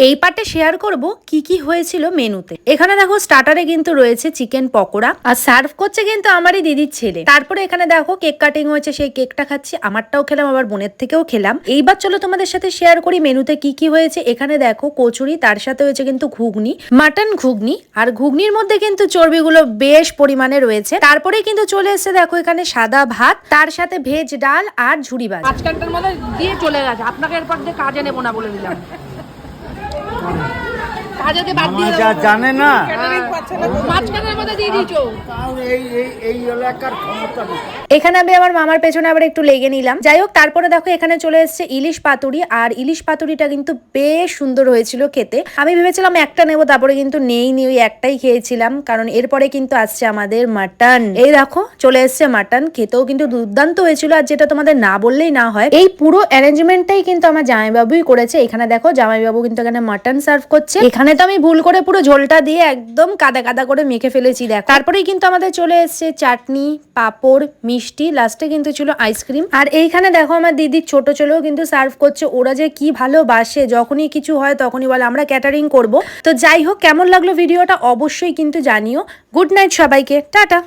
এই পার্টে শেয়ার করব কি কি হয়েছিল মেনুতে। এখানে দেখো স্টার্টারে কিন্তু রয়েছে চিকেন পকোড়া, আর সার্ভ করছে কিন্তু আমারই দিদির ছেলে। তারপরে এখানে দেখো কেক কাটিং হয়েছে, সেই কেকটা খাচ্ছি, আমারটাও খেলাম, আবার বোনের থেকেও খেলাম। এইবার চলো তোমাদের সাথে শেয়ার করি মেনুতে কি কি হয়েছে। এখানে দেখো কচুরি, তার সাথে হয়েছে কিন্তু ঘুগনি, মাটন ঘুগনি, আর ঘুগনির মধ্যে কিন্তু চর্বিগুলো বেশ পরিমাণে রয়েছে। তারপরে কিন্তু চলে এসেছে দেখো এখানে সাদা ভাত, তার সাথে ভেজ ডাল আর ঝুড়ি ভাজা। 5 ঘন্টার মধ্যে দিয়ে চলে গেছে, আপনাকে এরপর দিয়ে কাজে নেবো না বলে দিলাম। কাজেতে বাদ দিয়ে যা জানে না 5 ঘন্টার মধ্যে দিয়ে দিয়েছো। এই এলাকার ক্ষমতা নেই। এখানে আমি আমার মামার পেছনে আবার একটু লেগে নিলাম। যাই হোক, তারপরে দেখো এখানে চলে এসেছে ইলিশ পাতুরি, আর ইলিশ পাতুরিটা কিন্তু বেশ সুন্দর হয়েছিল খেতে। আমি ভেবেছিলাম একটা নেবো, তারপরে কিন্তু নেইনি, ওই একটাই খেয়েছিলাম, কারণ এরপরে কিন্তু আসছে আমাদের মাটন। এই দেখো চলে এসছে মাটন, খেতেও কিন্তু দুর্দান্ত হয়েছিল। আর যেটা তোমাদের না বললেই না হয়, এই পুরো অ্যারেঞ্জমেন্টটাই কিন্তু আমার জামাইবাবুই করেছে। এখানে দেখো জামাইবাবু কিন্তু এখানে মাটন সার্ভ করছে। এখানে তো আমি ভুল করে পুরো ঝোলটা দিয়ে একদম কাদা কাদা করে মেখে ফেলেছি। দেখো তারপরেই কিন্তু আমাদের চলে এসছে চাটনি, পাঁপড়, মিষ্টি, লাস্টে কিন্তু ছিল আইসক্রিম। আর এইখানে দেখো আমার দিদির ছোট ছেলেও কিন্তু সার্ভ করছে। ওরা যে কি ভালোবাসে, যখনই কিছু হয় তখনই বলে আমরা ক্যাটারিং করব। তো যাই হোক, কেমন লাগলো ভিডিওটা অবশ্যই কিন্তু জানিও। গুড নাইট সবাইকে, টাটা।